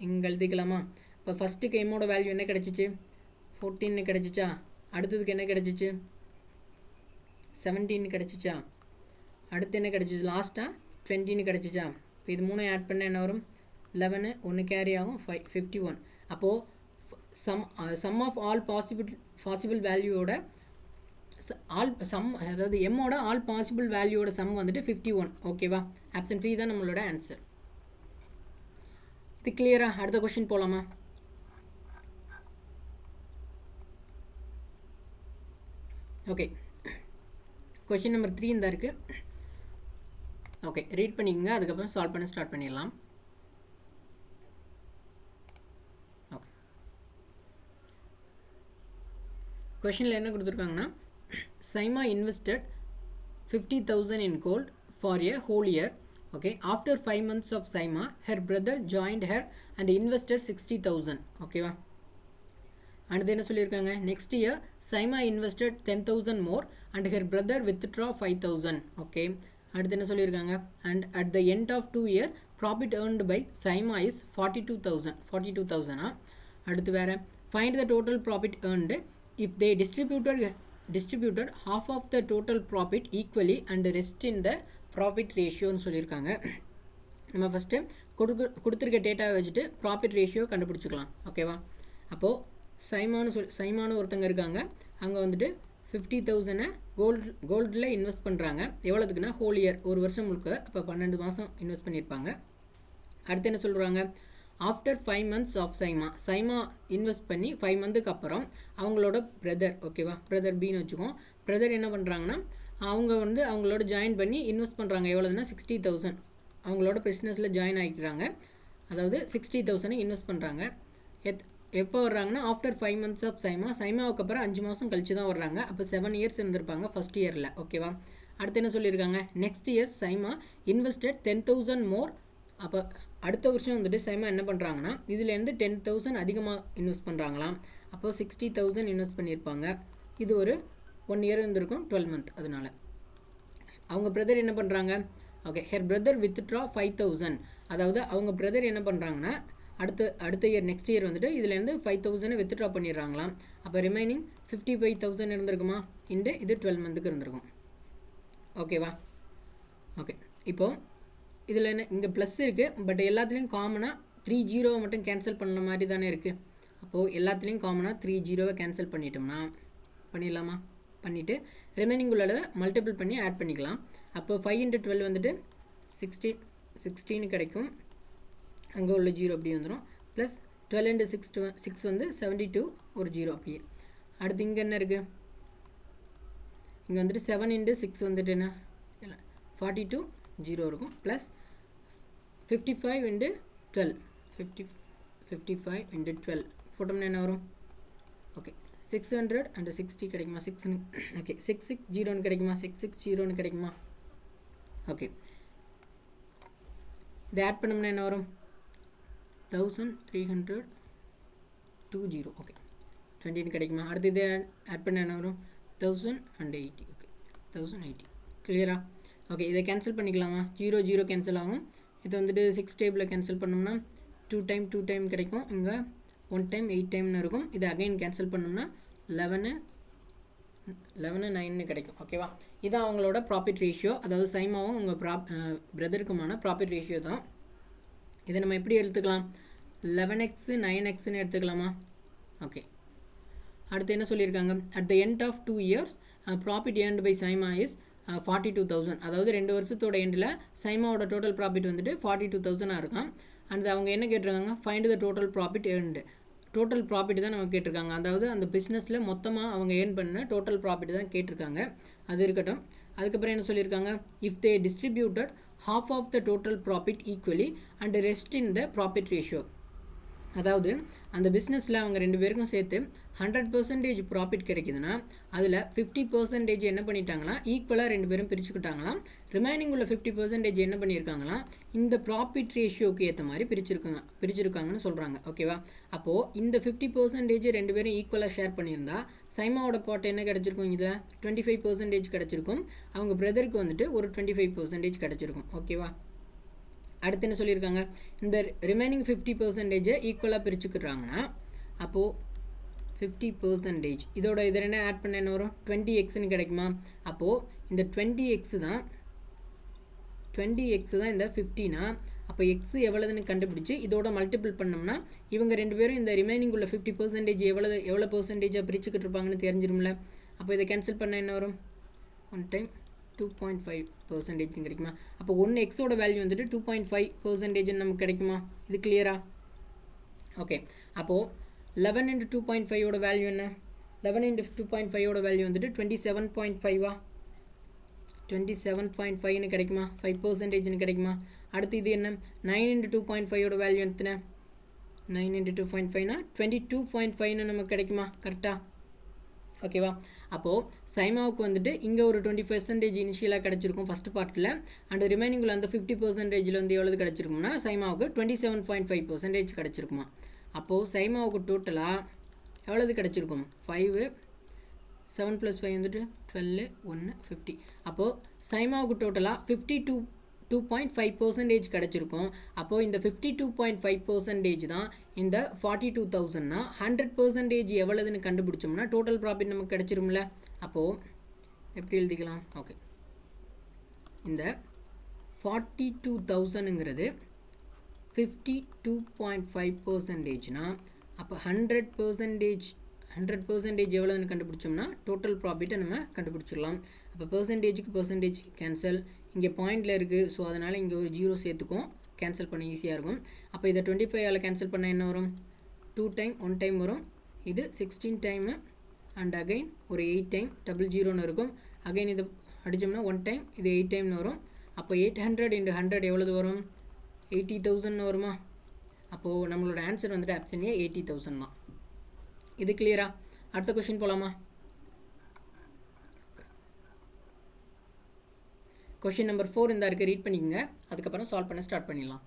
Speaker 1: இங்கே எழுதிக்கலாமா? இப்போ ஃபஸ்ட்டுக்கு எம்மோட வேல்யூ என்ன கிடச்சிச்சு? 14 கிடச்சிச்சா? அடுத்ததுக்கு என்ன கிடச்சிச்சு? 17 கிடச்சிச்சா? அடுத்து என்ன கிடச்சிச்சு? லாஸ்ட்டாக 20 கிடச்சிச்சா? இப்போ இது 3 ஆட் பண்ண என்ன வரும்? 11, 1 கேரி ஆகும், 51. அப்போது சம் ஆஃப் ஆல் பாசிபிள் வேல்யூவோட அதாவது எம்மோட ஆல் பாசிபிள் வேல்யூவோட சம் வந்துட்டு 51. ஓகேவா? ஆப்ஷன் 3 தான் நம்மளோட ஆன்சர். இது கிளியரா? அடுத்த கொஸ்டின் போகலாமா? ஓகே, கொஸ்டின் நம்பர் 3 இந்த இருக்குது. ஓகே, ரீட் பண்ணிக்கோங்க, அதுக்கப்புறம் சால்வ் பண்ண ஸ்டார்ட் பண்ணிடலாம். ஓகே, கொஸ்டினில் என்ன கொடுத்துருக்காங்கன்னா, SIMA invested 50,000 in gold for a whole year. Okay, after 5 months of Saima, her brother joined her and invested 60,000. Okay va? And then சொல்லிருக்காங்க, next year Saima invested 10,000 more and her brother withdraw 5,000. Okay, அடுத்து என்ன சொல்லிருக்காங்க, and at the end of 2 year profit earned by Saima is 42,000. அடுத்து வேற, find the total profit earned if they distributed half of the total profit equally and rest in the profit ரேஷியோன்னு சொல்லியிருக்காங்க. நம்ம first கொடுத்துருக்க டேட்டாவை வச்சுட்டு profit ratio கண்டுபிடிச்சிக்கலாம். ஓகேவா? அப்போது சைமானு ஒருத்தங்க இருக்காங்க. அங்கே வந்துட்டு 50,000 கோல்டில் இன்வெஸ்ட் பண்ணுறாங்க. எவ்வளோதுக்குன்னா ஹோல் இயர், ஒரு வருஷம் முழுக்க. அப்போ 12 மாதம் இன்வெஸ்ட் பண்ணியிருப்பாங்க. அடுத்து என்ன சொல்கிறாங்க, after 5 months of Saima invest பண்ணி 5 monthக்கு அப்புறம் அவங்களோட பிரதர், ஓகேவா, பிரதர் பின்னு வச்சுக்கோம். பிரதர் என்ன பண்ணுறாங்கன்னா, அவங்க வந்து அவங்களோட ஜாயின் பண்ணி இன்வெஸ்ட் பண்ணுறாங்க. எவ்வளோதுன்னா 60,000 அவங்களோட பிஸ்னஸில் ஜாயின் ஆகிக்கிறாங்க. அதாவது 60,000 இன்வெஸ்ட் பண்ணுறாங்க. எப்போ வர்றாங்கன்னா ஆஃப்டர் 5 months ஆஃப் சைமாவுக்கு அப்புறம் 5 மாதம் கழிச்சு தான் வர்றாங்க. அப்போ 7 years இருந்திருப்பாங்க ஃபஸ்ட் இயரில். ஓகேவா? அடுத்து என்ன சொல்லியிருக்காங்க, நெக்ஸ்ட் இயர் சைமா இன்வெஸ்டட் 10,000 மோர். அப்போ அடுத்த வருஷம் வந்துட்டு சைமா என்ன பண்ணுறாங்கன்னா இதுலேருந்து 10,000 அதிகமாக இன்வெஸ்ட் பண்ணுறாங்களாம். அப்போது 60,000 இன்வெஸ்ட் பண்ணியிருப்பாங்க. இது ஒரு 1 year இருந்திருக்கும், 12 month. அதனால அவங்க பிரதர் என்ன பண்ணுறாங்க, ஓகே, ஹெர் பிரதர் வித்ட்ரா 5,000. அதாவது அவங்க பிரதர் என்ன பண்ணுறாங்கன்னா அடுத்த இயர் நெக்ஸ்ட் இயர் வந்துட்டு இதுலேருந்து 5,000 வித்ட்ரா பண்ணிடுறாங்களாம். அப்போ ரிமைனிங் 55,000 இருந்திருக்குமா, இது 12 monthக்கு இருந்திருக்கும். ஓகேவா? ஓகே, இப்போது இதில் என்ன, இங்கே ப்ளஸ் இருக்குது, பட் எல்லாத்துலேயும் காமனாக 3 0 மட்டும் கேன்சல் பண்ண மாதிரி தானே இருக்குது. அப்போது எல்லாத்துலேயும் காமனாக 3 0 கேன்சல் பண்ணிட்டோம்னா பண்ணிடலாமா? பண்ணிவிட்டு ரிமைனிங் உள்ளதை மல்டிபிள் பண்ணி ஆட் பண்ணிக்கலாம். அப்போ 5 × 12 வந்துட்டு 16 கிடைக்கும். அங்கே உள்ள 0 அப்படி வந்துடும். ப்ளஸ் 12 × 6 வந்து 72, ஒரு 0 அப்படியே. அடுத்து இங்கே என்ன இருக்குது, இங்கே வந்துட்டு 7 × 6 வந்துட்டு என்ன 42, 0 இருக்கும். ப்ளஸ் 55 × 12 50 55 into 12 போட்டோம்னா என்ன வரும்? ஓகே 600 and 60 கிடைக்குமா? 6 ஓகே 660 கிடைக்குமா? 660 கிடைக்குமா? ஓகே இதை ஆட் பண்ணோம்னா என்ன வரும்? 1320 ஓகே 20 கிடைக்குமா? அடுத்து இதை ஆட் பண்ண என்ன வரும்? 1080 ஓகே 1080 கிளியரா? ஓகே இதை கேன்சல் பண்ணிக்கலாமா? 0 கேன்சல் ஆகும். இது வந்துட்டு 6 டேபிளில் கேன்சல் பண்ணோம்னா 2 டைம் கிடைக்கும். இங்கே 1 டைம் 8 டைம்னு இருக்கும். இதை அகைன் கேன்சல் பண்ணோம்னா 11 9 கிடைக்கும். ஓகேவா? இதான் அவங்களோட ப்ராஃபிட் ரேஷியோ, அதாவது சைமாவும் உங்கள் பிரதருக்குமான ப்ராஃபிட் ரேஷியோ தான். இதை நம்ம எப்படி எடுத்துக்கலாம்? 11x 9xன்னு எடுத்துக்கலாமா? ஓகே அடுத்து என்ன சொல்லியிருக்காங்க? At the end of 2 years profit earned by Saima is 42,000. அதாவது 2 வருஷத்தோட எண்டில் சைமாவோட டோட்டல் ப்ராஃபிட் வந்துட்டு 42,000 இருக்கும். அண்ட் அவங்க என்ன கேட்டிருக்காங்க? Find the total profit earned. Total profit தான் நம்ம கேட்டிருக்காங்க. அதாவது அந்த பிஸ்னஸில் மொத்தமாக அவங்க ஏர்ன் பண்ண டோட்டல் ப்ராஃபிட் தான் கேட்டிருக்காங்க. அது இருக்கட்டும். அதுக்கப்புறம் என்ன சொல்லியிருக்காங்க? If they distributed half of the total profit equally and rest in the profit ratio. அதாவது அந்த பிஸ்னஸில் அவங்க 2 பேருக்கும் சேர்த்து 100% ப்ராஃபிட் கிடைக்குதுன்னா அதில் 50% என்ன பண்ணிட்டாங்களா? ஈக்குவலாக 2 பேரும் பிரிச்சுக்கிட்டாங்களாம். ரிமைனிங் உள்ள 50% என்ன பண்ணியிருக்காங்களாம்? இந்த ப்ராஃபிட் ரேஷியோக்கு ஏற்ற மாதிரி பிரிச்சிருக்காங்கன்னு சொல்கிறாங்க. ஓகேவா? அப்போது இந்த 50% 2 பேரும் ஈக்குவலாக ஷேர் பண்ணியிருந்தா சைமாவோட பாட் என்ன கிடச்சிருக்கும்? இதில் 25% கிடச்சிருக்கும். அவங்க பிரதருக்கு வந்துட்டு ஒரு 25% கிடச்சிருக்கும். ஓகேவா? அடுத்து என்ன சொல்லியிருக்காங்க? இந்த ரிமைனிங் 50% ஈக்குவலாக பிரிச்சுக்கிறாங்கன்னா அப்போது 50% இதோட இதில் என்ன ஆட் பண்ண என்ன வரும்? 20xன்னு கிடைக்குமா? அப்போது இந்த 20x தான் இந்த 50னா அப்போ எக்ஸ் எவ்வளோதுன்னு கண்டுபிடிச்சி இதோட மல்டிபிள் பண்ணோம்னா இவங்க 2 பேரும் இந்த ரிமைனிங் உள்ள 50% எவ்வளோ பர்சன்டேஜாக பிரிச்சுக்கிட்டு இருப்பாங்கன்னு தெரிஞ்சிரும்ல. அப்போ இதை கேன்சல் பண்ண என்ன வரும்? 1 டைம் 2.5% கிடைக்குமா? அப்போ 1 எக்ஸோட வேல்யூ வந்துட்டு 2.5% நமக்கு கிடைக்குமா? இது கிளியரா? ஓகே அப்போது 11 into 2.5 வேல்யூ என்ன? 11 into 2.5 வேல்யூ வந்துட்டு 27.5 27.5ன்னு கிடைக்குமா? 5%ன்னு கிடைக்குமா? அடுத்து இது என்ன? 9 into 2.5 வேல்யூ எத்தனை? 9 into 2.5னா 22.5ன்னு நமக்கு கிடைக்குமா? கரெக்டாக? ஓகேவா? அப்போது சைமாவுக்கு வந்துட்டு இங்கே ஒரு 20% இனிஷியலாக கிடச்சிருக்கும் ஃபஸ்ட் பார்ட்டில். அண்ட் ரிமைனிங்கில் அந்த 50%ல் வந்து எவ்வளவு கிடச்சிருக்கும்னா சைமாவுக்கு 27.5% கிடச்சிருக்குமா? அப்போது சைமாவுக்கு டோட்டலாக எவ்வளவு கிடச்சிருக்கும்? 5 7 + 5 வந்துட்டு 12 1 50. அப்போது சைமாவுக்கு டோட்டலாக 52.5% கிடச்சிருக்கும். அப்போது இந்த 52.5% தான் இந்த 42,000னா 100% எவ்வளவுன்னு கண்டுபிடிச்சோம்னா டோட்டல் ப்ராஃபிட் நமக்கு கிடச்சிரும்ல. அப்போது எப்படி எழுதிக்கலாம்? ஓகே இந்த 42,000ங்கிறது 52.5%னா அப்போ 100% எவ்வளோன்னு கண்டுபிடிச்சோம்னா டோட்டல் ப்ராஃபிட்டை நம்ம கண்டுபிடிச்சிடலாம். அப்போ பர்சன்டேஜ் கேன்சல், இங்கே பாயிண்டில் இருக்குது. ஸோ அதனால் இங்கே ஒரு 0 சேர்த்துக்கும், கேன்சல் பண்ண ஈஸியாக இருக்கும். அப்போ இதை 25ஆல் கேன்சல் பண்ண என்ன வரும்? 2 டைம் 1 டைம் வரும். இது 16 டைமு அண்ட் அகைன் ஒரு 8 டைம் 00ன்னு இருக்கும். அகைன் இதை அடித்தோம்னா 1 டைம், இது 8 டைம்னு வரும். அப்போ 800 × 100 எவ்வளவு வரும்? 80,000 வருமா? அப்போது நம்மளோட ஆன்சர் வந்துட்டு ஆப்ஷன் ஏ 80,000 தான். இது கிளியரா? அடுத்த கொஸ்டின் போகலாமா? கொஸ்டின் நம்பர் 4 இந்த இருக்குது, ரீட் பண்ணிக்கோங்க. அதுக்கப்புறம் சால்வ் பண்ண ஸ்டார்ட் பண்ணிடலாம்.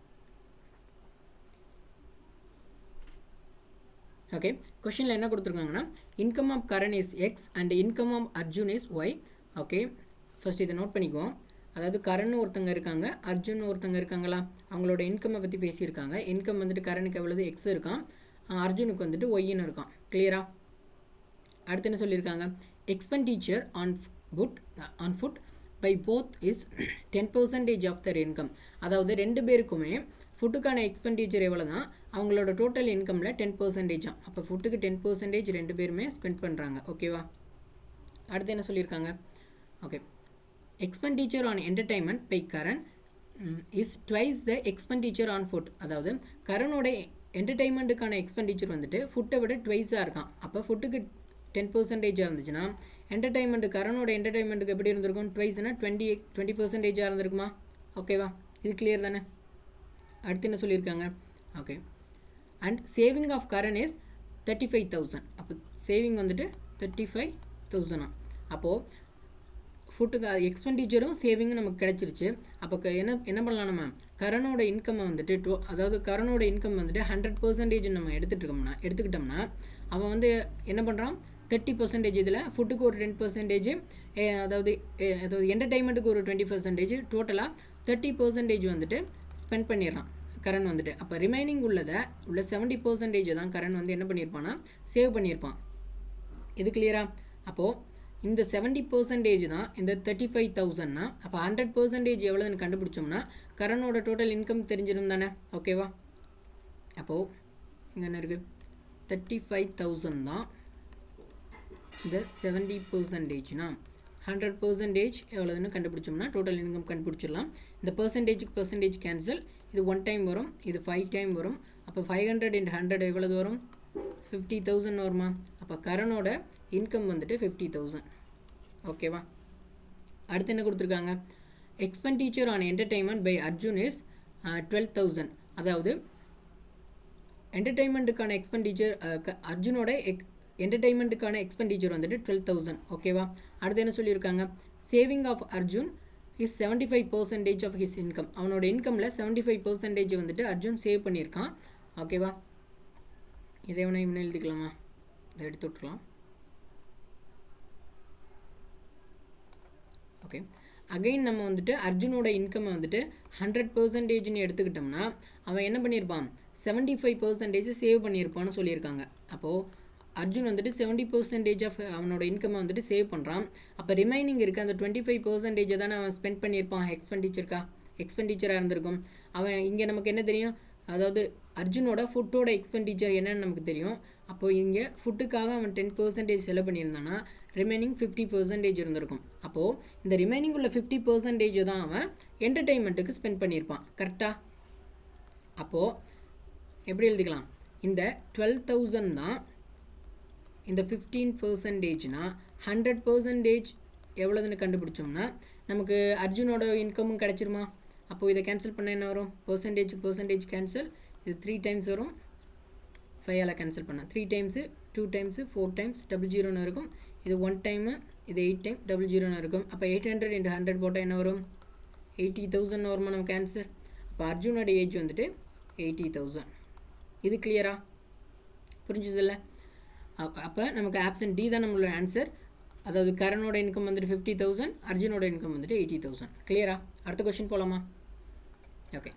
Speaker 1: ஓகே கொஸ்டினில் என்ன கொடுத்துருக்காங்கன்னா income of Karan is x and income of Arjun is y. Okay first இதை நோட் பண்ணிக்குவோம். அதாவது கரண் ஒருத்தங்க இருக்காங்க, அர்ஜுன் ஒருத்தங்க இருக்காங்களா, அவங்களோட இன்கம்மை பற்றி பேசியிருக்காங்க. இன்கம் வந்துட்டு கரனுக்கு எவ்வளவு? எக்ஸ் இருக்கான், அர்ஜுனுக்கு வந்துட்டு ஒய்ன்னு இருக்கான். கிளியரா? அடுத்து என்ன சொல்லியிருக்காங்க? Expenditure on food by both is 10% of their income. அதாவது 2 பேருக்குமே ஃபுட்டுக்கான எக்ஸ்பெண்டிச்சர் எவ்வளோ தான்? அவங்களோட டோட்டல் இன்கமில் 10%. அப்போ ஃபுட்டுக்கு 10% 2 பேருமே ஸ்பெண்ட் பண்ணுறாங்க. ஓகேவா? அடுத்து என்ன சொல்லியிருக்காங்க? Okay expenditure on entertainment by Karan is twice the expenditure on food. அதாவது கரனோட என்டர்டைன்மெண்ட்டுக்கான எக்ஸ்பெண்டிச்சர் வந்துட்டு ஃபுட்டை விட ட்வைஸாக இருக்கான். அப்போ ஃபுட்டுக்கு 10% இருந்துச்சுன்னா என்டர்டைன்மெண்ட் கரனோட என்டர்டைன்மெண்ட்டுக்கு எப்படி இருந்திருக்கும்? ட்வைஸ்னா 20% இருந்திருக்குமா? ஓகேவா? இது கிளியர் தானே? அடுத்து என்ன சொல்லியிருக்காங்க? Okay. And saving of Karan is 35,000. அப்போ சேவிங் வந்துட்டு 35,000. அப்போது ஃபுட்டுக்கு எக்ஸ்பெண்டிச்சரும் சேவிங்கும் நமக்கு கிடச்சிருச்சு. அப்போ என்ன பண்ணலாம், நம்ம கரனோட இன்கம் வந்துட்டு அதாவது கரனோட இன்கம் வந்துட்டு 100% நம்ம எடுத்துக்கிட்டோம்னா அவன் வந்து என்ன பண்ணுறான், 30% இதில் ஃபுட்டுக்கு ஒரு 10%, அதாவது என்டர்டைன்மெண்ட்டுக்கு ஒரு 20%, டோட்டலாக 30% வந்துட்டு ஸ்பெண்ட் பண்ணிடுறான் கரன் வந்துட்டு. அப்போ ரிமைனிங் உள்ள 70% தான் கரன் வந்து என்ன பண்ணியிருப்பான்னா சேவ் பண்ணியிருப்பான். இது கிளியரா? அப்போது இந்த 70% தான் இந்த 35,000னா அப்போ 100% எவ்வளோன்னு கண்டுபிடிச்சோம்னா கரனோட டோட்டல் இன்கம் தெரிஞ்சிடும் தானே. ஓகேவா? அப்போது இங்கே என்ன இருக்குது, 35,000 தான் இந்த 70%னா 100% எவ்வளோன்னு கண்டுபிடிச்சோம்னா டோட்டல் இன்கம் கண்டுபிடிச்சிடலாம். இந்த பர்சன்டேஜ் கேன்சல், இது 1 டைம் வரும், இது 5 டைம் வரும். அப்போ 500 × 100 எவ்வளவு வரும், 50,000 வருமா? அப்போ கரனோட இன்கம் வந்துட்டு 50,000. ஓகேவா? அடுத்து என்ன கொடுத்துருக்காங்க, expenditure on entertainment by Arjun is 12,000. அதாவது என்டர்டைன்மெண்ட்டுக்கான எக்ஸ்பெண்டிச்சர் அர்ஜுனோட என்டர்டைன்மெண்ட்டுக்கான எக்ஸ்பெண்டிச்சர் வந்துட்டு 12,000. ஓகேவா? அடுத்து என்ன சொல்லியிருக்காங்க, saving of Arjun is 75% of his income. அவனோட இன்கமில் 75% வந்துட்டு அர்ஜுன் சேவ் பண்ணியிருக்கான். ஓகேவா? இதை வேணா இவனை எழுதிக்கலாமா, இதை எடுத்து விட்டுலாம். ஓகே. அகைன் நம்ம வந்துட்டு அர்ஜுனோட இன்கம் வந்துட்டு 100%ன்னு எடுத்துக்கிட்டோம்னா அவன் என்ன பண்ணியிருப்பான், 75% சேவ் பண்ணியிருப்பான்னு சொல்லியிருக்காங்க. அப்போது அர்ஜுன் வந்துட்டு 70% ஆஃப் அவனோட இன்கம்மை வந்துட்டு சேவ் பண்ணுறான். அப்போ ரிமைனிங் இருக்குது அந்த 25% தானே அவன் ஸ்பெண்ட் பண்ணியிருப்பான் எக்ஸ்பெண்டிச்சராக இருந்திருக்கும். அவன் இங்கே நமக்கு என்ன தெரியும், அதாவது அர்ஜுனோட ஃபுட்டோட எக்ஸ்பெண்டிச்சர் என்னன்னு நமக்கு தெரியும். அப்போது இங்கே ஃபுட்டுக்காக அவன் 10% செலவு பண்ணியிருந்தானா ரிமைனிங் 50% இருந்திருக்கும். அப்போது இந்த ரிமைனிங் உள்ள 50% தான் அவன் என்டர்டெயின்மெண்ட்டுக்கு ஸ்பெண்ட் பண்ணியிருப்பான். கரெக்டாக? அப்போது எப்படி எழுதிக்கலாம், இந்த 12,000 தான் இந்த 15%னா 100% எவ்வளோதுன்னு கண்டுபிடிச்சோம்னா நமக்கு அர்ஜுனோட இன்கமும் கிடச்சிருமா? அப்போது இதை கேன்சல் பண்ண என்ன வரும், பர்சன்டேஜ் கேன்சல், இது 3 டைம்ஸ் வரும், 5ஆல் கேன்சல் பண்ண 3 டைம்ஸு 2 டைம்ஸு 4 டைம்ஸ் 00ன்னு இருக்கும். இது 1 டைமு, இது 8 டைம் 00ன்னு இருக்கும். அப்போ 800 × 100 போட்டால் என்ன வரும், 80,000 வருமா நமக்கு ஆன்சர். அப்போ அர்ஜுனோட ஏஜ் வந்துட்டு 80,000. இது கிளியரா? புரிஞ்சுதில்ல? அப்போ நமக்கு ஆப்ஷன் டி தான் நம்மளோட ஆன்சர். அதாவது கரனோட இன்கம் வந்துட்டு 50,000, அர்ஜுனோட இன்கம் வந்துட்டு 80,000. கிளியரா? அடுத்த கொஸ்டின் போகலாமா? ஓகே.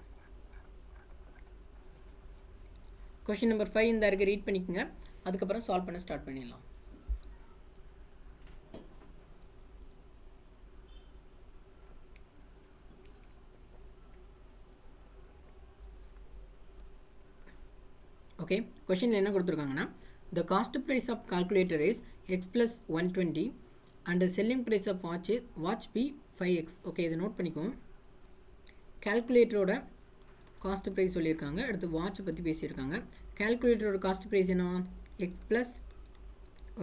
Speaker 1: கொஸ்டின் நம்பர் 5 இந்த இருக்குது, ரீட் பண்ணிக்கோங்க. அதுக்கப்புறம் சால்வ் பண்ண ஸ்டார்ட் பண்ணிடலாம். ஓகே. கொஸ்டினில் என்ன கொடுத்துருக்காங்கன்னா, the cost price of calculator is x plus 120 and the selling price of watch be 5x. Okay, இதை நோட் பண்ணிக்கோங்க. கால்குலேட்டரோட காஸ்ட் ப்ரைஸ் சொல்லியிருக்காங்க, அடுத்து வாட்ச் பற்றி பேசியிருக்காங்க. கால்குலேட்டரோட காஸ்ட் ப்ரைஸ் என்னவா, எக்ஸ் ப்ளஸ்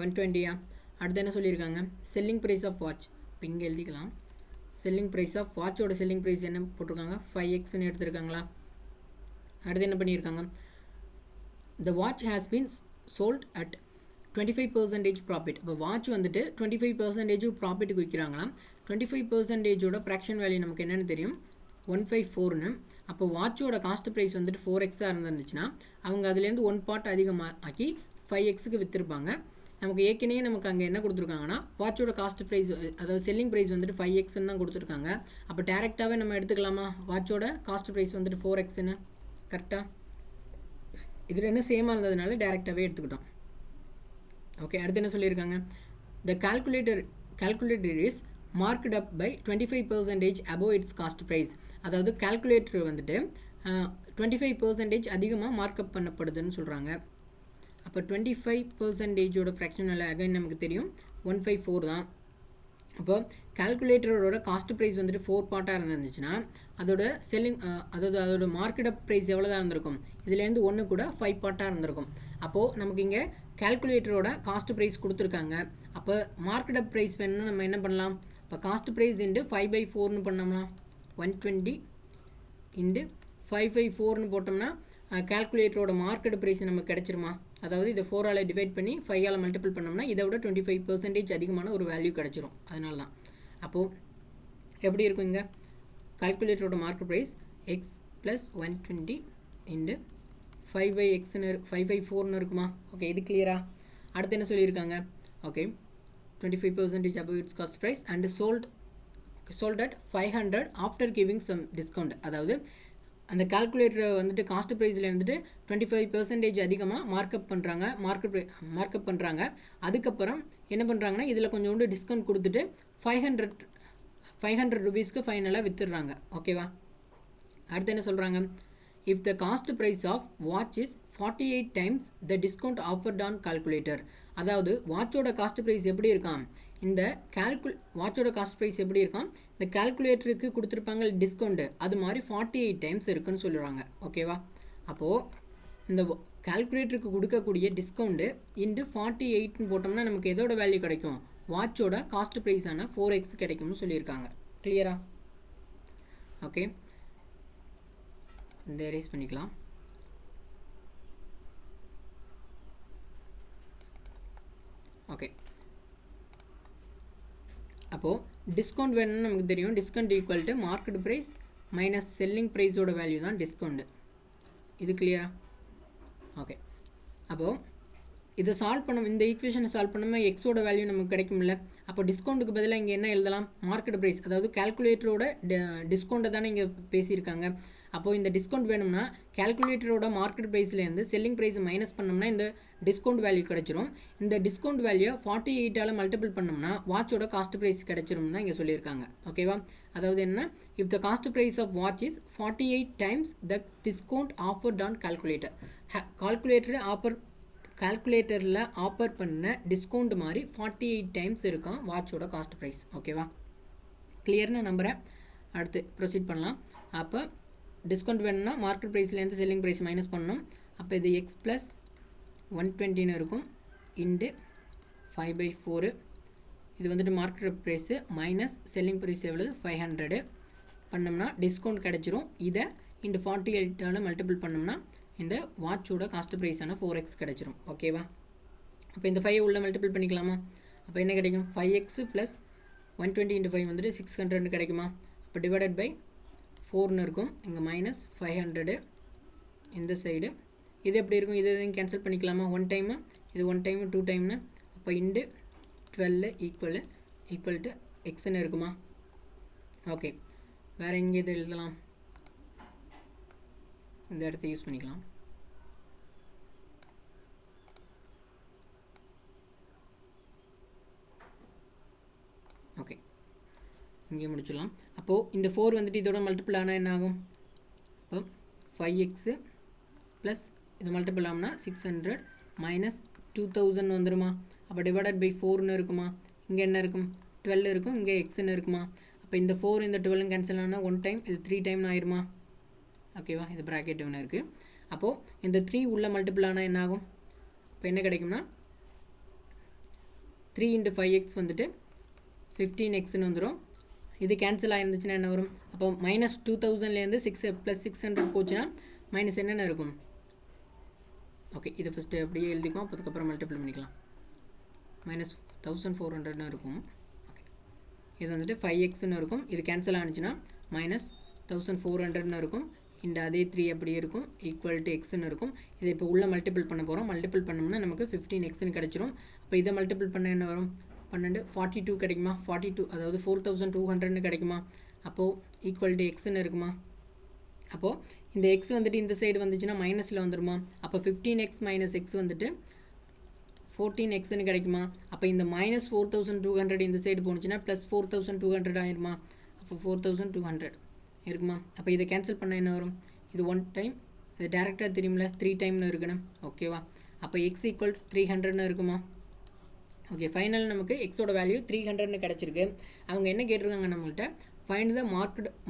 Speaker 1: 120. அடுத்து என்ன சொல்லியிருக்காங்க, செல்லிங் ப்ரைஸ் ஆஃப் வாட்ச். இப்போ இங்கே எழுதிக்கலாம், செல்லிங் ப்ரைஸ் ஆஃப் வாட்சோட செல்லிங் ப்ரைஸ் என்ன போட்டிருக்காங்க, 5xன்னு எடுத்துருக்காங்களா. அடுத்து என்ன பண்ணியிருக்காங்க, the watch has been sold at 25% profit. இப்போ வாட்ச் வந்துட்டு 25% ப்ராஃபிட்டுக்கு விற்கிறாங்களாம். 25%ஓட ப்ராக்ஷன் வேல்யூ நமக்கு என்னென்னு தெரியும், 154ன்னு. அப்போ வாட்சோட காஸ்ட் ப்ரைஸ் வந்துட்டு 4xஆக இருந்துச்சுன்னா அவங்க அதுலேருந்து 1 பார்ட் அதிகமாக ஆக்கி 5xக்கு விற்றுருப்பாங்க. நமக்கு ஏற்கனவே நமக்கு அங்கே என்ன கொடுத்துருக்காங்கன்னா வாட்சோட காஸ்ட் ப்ரைஸ், அதாவது செல்லிங் ப்ரைஸ் வந்துட்டு 5xன்னு தான் கொடுத்துருக்காங்க. அப்போ டேரெக்டாகவே நம்ம எடுத்துக்கலாமா, வாட்சோட காஸ்ட் ப்ரைஸ் வந்துட்டு 4xன்னு. கரெக்டாக? இது ரெண்டும் சேமாக இருந்ததுனால டேரெக்டாகவே எடுத்துக்கிட்டோம். ஓகே. அடுத்து என்ன சொல்லியிருக்காங்க, the calculator is marked up by 25% above its cost price. அதாவது கால்குலேட்டர் வந்துட்டு 25% அதிகமாக மார்க்அப் பண்ணப்படுதுன்னு சொல்கிறாங்க. அப்போ 25%ஓட ஃப்ராக்ஷன் அகைன் நமக்கு தெரியும் 154 தான். அப்போ கால்குலேட்டரோட காஸ்ட் ப்ரைஸ் வந்துட்டு 4 பார்ட்டாக இருந்துச்சுன்னா அதோட செல்லிங், அதாவது அதோட மார்க்கெட் ப்ரைஸ் எவ்வளோ தான் இருந்திருக்கும், இதுலேருந்து 1 கூட 5 பார்ட்டாக இருந்திருக்கும். அப்போது நமக்கு இங்கே கால்குலேட்டரோட காஸ்ட் ப்ரைஸ் கொடுத்துருக்காங்க. அப்போ மார்க்கெட் ப்ரைஸ் வேணும்னா நம்ம என்ன பண்ணலாம், இப்போ காஸ்ட் ப்ரைஸ் இன்ட்டு 5/4ன்னு பண்ணோம்னா 120 × 5/4ன்னு போட்டோம்னா கால்குலேட்டரோட மார்க்கெட் ப்ரைஸ் நமக்கு கிடச்சிருமா? அதாவது இதை 4ஆல் டிவைட் பண்ணி 5ஆல் மல்டிபிள் பண்ணோம்னா இதை விட 25% அதிகமான ஒரு வேல்யூ கிடச்சிரும். அதனால தான். அப்போது எப்படி இருக்கும் இங்கே? கால்குலேட்டரோட market price x plus 120 into 5/xன்னு 5/4ன்னு இருக்குமா? ஓகே, இது கிளியரா? அடுத்து என்ன சொல்லியிருக்காங்க? Okay, 25% above its cost price and sold at 500 after giving some discount. அதாவது அந்த கால்குலேட்டரை வந்துட்டு காஸ்ட் ப்ரைஸில் இருந்துட்டு 25% அதிகமாக மார்க்கப் பண்ணுறாங்க. அதுக்கப்புறம் என்ன பண்ணுறாங்கன்னா இதில் கொஞ்சோண்டு டிஸ்கவுண்ட் கொடுத்துட்டு 500 ரூபீஸ்க்கு ஃபைனலாக விற்றுடுறாங்க. ஓகேவா? அடுத்து என்ன சொல்கிறாங்க? If the cost price of watch is 48 times the discount offered on calculator. அதாவது வாட்சோட காஸ்ட் ப்ரைஸ் எப்படி இருக்கான்? இந்த வாட்சோட காஸ்ட் ப்ரைஸ் எப்படி இருக்கான்? இந்த கால்குலேட்டருக்கு கொடுத்துருப்பாங்க டிஸ்கவுண்ட்டு, அது மாதிரி 48 times இருக்குன்னு சொல்லுறாங்க. ஓகேவா? அப்போது இந்த கால்குலேட்டருக்கு கொடுக்கக்கூடிய டிஸ்கவுண்ட்டு இன்டு 48ன்னு போட்டோம்னா நமக்கு எதோட வேல்யூ கிடைக்கும்? வாட்சோட காஸ்ட் ப்ரைஸான 4x கிடைக்கும்னு சொல்லியிருக்காங்க. கிளியரா? ஓகே, இந்த எரேஸ் பண்ணிக்கலாம். ஓகே, அப்போது டிஸ்கவுண்ட் வேணும்னு நமக்கு தெரியும். Discount equal to market price minus selling ப்ரைஸோட வேல்யூ தான் டிஸ்கவுண்ட்டு. இது கிளியரா? ஓகே, அப்போது இதை சால்வ் பண்ண இந்த ஈக்குவேஷனை சால்வ் பண்ணாமல் எக்ஸோட வேல்யூ நமக்கு கிடைக்கும்ல. அப்போ டிஸ்கவுண்ட்டுக்கு பதிலாக இங்கே என்ன எழுதலாம்? மார்க்கெட் ப்ரைஸ், அதாவது கால்குலேட்டரோட டிஸ்கவுண்ட்டை தானே இங்கே பேசியிருக்காங்க. அப்போது இந்த டிஸ்கவுண்ட் வேணும்னா கால்குலேட்டரோட மார்க்கெட் ப்ரைஸ்லேருந்து செல்லிங் ப்ரைஸை மைனஸ் பண்ணோம்னா இந்த டிஸ்கவுண்ட் வேல்யூ கிடச்சிரும். இந்த டிஸ்கவுண்ட் வேல்யூ 48ஆல் மல்டிபிள் பண்ணோம்னா வாட்சோட காஸ்ட் ப்ரைஸ் கிடச்சிரும்னு இங்கே சொல்லியிருக்காங்க. ஓகேவா? அதாவது என்ன? If the cost price of watch is 48 times the discount offered on calculator. கால்குலேட்டரில் ஆஃபர் பண்ண டிஸ்கவுண்ட் மாதிரி 48 times இருக்கான் வாட்சோட காஸ்ட் ப்ரைஸ். ஓகேவா? கிளியர்னு நம்புகிறேன். அடுத்து ப்ரொசீட் பண்ணலாம். அப்போ டிஸ்கவுண்ட் வேணும்னா மார்க்கெட் ப்ரைஸ்லேருந்து செல்லிங் ப்ரைஸ் மைனஸ் பண்ணணும். அப்போ இது எக்ஸ் ப்ளஸ் 120ன்னு இருக்கும் இன்டு 5/4. இது வந்துட்டு market price minus selling price எவ்வளவு? 500 பண்ணோம்னா டிஸ்கவுண்ட் கிடச்சிரும். இதை இன்டு 48ஆல் மல்டிபிள் பண்ணோம்னா இந்த வாட்சோட காஸ்ட் ப்ரைஸான 4x கிடச்சிரும். ஓகேவா? அப்போ இந்த 5 உள்ள மல்டிபிள் பண்ணிக்கலாமா? அப்போ என்ன கிடைக்கும்? 5x ப்ளஸ் 120 × 5 வந்துட்டு 600 கிடைக்குமா? அப்போ டிவைடட் பை 4ன்னு இருக்கும். இங்கே மைனஸ் 500 இந்த சைடு. இது எப்படி இருக்கும்? இது எதையும் கேன்சல் பண்ணிக்கலாமா? 1 டைமு, இது 1 டைமு 2 டைம்னு. அப்போ இன்டு 12 ஈக்குவல் டு எக்ஸ்ன்னு இருக்குமா? ஓகே, வேறு எங்கே இது எழுதலாம்? இந்த இடத்த யூஸ் பண்ணிக்கலாம். ஓகே, இங்கே முடிச்சிடலாம். அப்போது இந்த 4 வந்துட்டு இதோட மல்டிபிள் ஆனால் என்ன ஆகும்? அப்போ 5x ப்ளஸ் இது மல்டிபிள் ஆகும்னா 600 மைனஸ் 2000 வந்துடுமா? அப்போ டிவைடட் பை 4ன்னு இருக்குமா? இங்கே என்ன இருக்கும்? 12 இருக்கும். இங்கே எக்ஸ்ன்னு இருக்குமா? அப்போ இந்த 4 இந்த 12 கேன்சல் ஆனால் 1 டைம், இது 3 டைம்னு ஆயிருமா? ஓகேவா? இது ப்ராக்கெட் ஒன்று இருக்குது. அப்போது இந்த 3 உள்ள மல்டிபிள் ஆனால் என்ன ஆகும்? இப்போ என்ன கிடைக்கும்னா 3 × 5x வந்துட்டு 15xன்னு வந்துடும். இது கேன்சல் ஆகிருந்துச்சுன்னா என்ன வரும்? அப்போ மைனஸ் 2000லேருந்து 6 + 600 போச்சுன்னா மைனஸ் என்னென்ன இருக்கும்? ஓகே, இதை ஃபஸ்ட்டு அப்படியே எழுதிக்கும். அதுக்கப்புறம் மல்டிபிள் பண்ணிக்கலாம். மைனஸ் 1400ன்னு இருக்கும். ஓகே, இது வந்துட்டு 5xன்னு இருக்கும். இது கேன்சல் ஆனிச்சுன்னா மைனஸ் 1400ன்னு இருக்கும். இந்த அதே 3 அப்படியே இருக்கும். ஈக்குவல் டு எக்ஸ்ன்னு இருக்கும். இதை இப்போ உள்ள மல்டிபிள் பண்ண போகிறோம். மல்டிபிள் பண்ணோம்னா நமக்கு 15xன்னு கிடச்சிரும். அப்போ இதை மல்டிபிள் பண்ண என்ன வரும்? 12 42 கிடைக்குமா? 42 அதாவது 4200ன்னு கிடைக்குமா? அப்போது ஈக்குவல் டு எக்ஸ்ன்னு இருக்குமா? அப்போது இந்த எக்ஸ் வந்துட்டு இந்த சைடு வந்துச்சுன்னா மைனஸில் வந்துடுமா? அப்போ 15x மைனஸ் எக்ஸ் வந்துட்டு 14xன்னு கிடைக்குமா? அப்போ இந்த மைனஸ் 4200 இந்த சைடு போணுச்சுன்னா ப்ளஸ் 4200 ஆயிருமா? அப்போ 4200 இருக்குமா? அப்போ இதை கேன்சல் பண்ண என்ன வரும்? இது 1 டைம், இது டேரெக்டாக தெரியும்ல 3 டைம்னு இருக்குன்னு. ஓகேவா? அப்போ எக்ஸ் ஈக்குவல் 300ன்னு இருக்குமா? ஓகே, ஃபைனல் நமக்கு எக்ஸோட வேல்யூ 300ன்னு கிடச்சிருக்கு. அவங்க என்ன கேட்டிருக்காங்க நம்மள்கிட்ட? Find the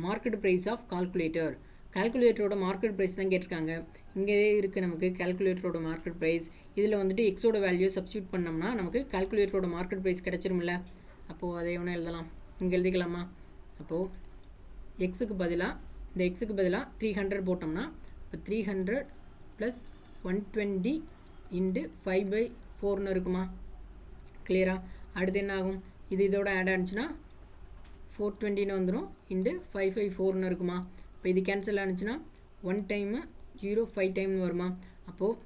Speaker 1: market price of calculator. கால்குலேட்டரோட மார்க்கெட் ப்ரைஸ் தான் கேட்டிருக்காங்க. இங்கே இருக்குது நமக்கு கால்குலேட்டரோட மார்க்கெட் ப்ரைஸ். இதில் வந்துட்டு எக்ஸோட வேல்யூ சப்ஸ்டியூட் பண்ணோம்னா நமக்கு கால்குலேட்டரோட மார்க்கெட் ப்ரைஸ் கிடச்சிருமில்ல. அப்போது அதை எவ்வளோ எழுதலாம்? இங்கே எழுதிக்கலாமா? அப்போது எக்ஸுக்கு பதிலாக 300 போட்டோம்னா இப்போ 300 ப்ளஸ் 120 இன்ட்டு 5/4ன்னு இருக்குமா? கிளியரா? அடுத்து என்ன ஆகும்? இது இதோட ஆட் ஆனிச்சுன்னா 420ன்னு வந்துடும் இன்ட்டு 5/4ன்னு இருக்குமா? இப்போ இது கேன்சல் ஆனிச்சுன்னா 1 டைமு 0 5 டைம்னு வருமா? அப்போது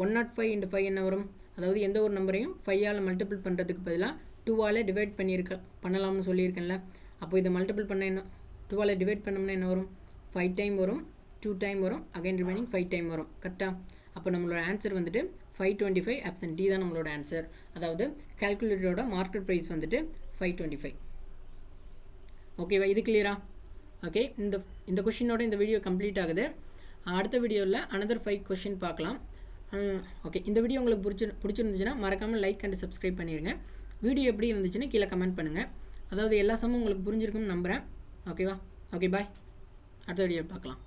Speaker 1: 105 இன்ட்டு 5 என்ன வரும்? அதாவது எந்த ஒரு நம்பரையும் 5ஆல் மல்டிபிள் பண்ணுறதுக்கு பதிலாக 2ஆல் டிவைட் பண்ணலாம்னு சொல்லியிருக்கேன்ல. அப்போ இதை மல்டிபிள் பண்ண என்ன 2ஆல் டிவைட் பண்ணோம்னா என்ன வரும்? 5 டைம் வரும், 2 டைம் வரும், அகைன் ரிமைனிங் 5 டைம் வரும். கரெக்டாக? அப்போ நம்மளோட ஆன்சர் வந்துட்டு 525. ஆப்ஷன் டி தான் நம்மளோட ஆன்சர். அதாவது கால்குலேட்டரோட மார்க்கெட் ப்ரைஸ் வந்துட்டு 525. ஓகேவா? இது கிளியரா? ஓகே, இந்த கொஷினோட இந்த வீடியோ கம்ப்ளீட் ஆகுது. அடுத்த வீடியோவில் அனதர் 5 கொஷின் பார்க்கலாம். ஓகே, இந்த வீடியோ உங்களுக்கு பிடிச்சிருந்துச்சுன்னா மறக்காமல் லைக் அண்ட் சப்ஸ்கிரைப் பண்ணிடுங்க. வீடியோ எப்படி இருந்துச்சுன்னு கீழே கமெண்ட் பண்ணுங்கள். அதாவது எல்லா சமமும் உங்களுக்கு புரிஞ்சிருக்குன்னு நம்புகிறேன். ஓகேவா? ஓகே, பாய். அடுத்த வீடியோ பார்க்கலாம்.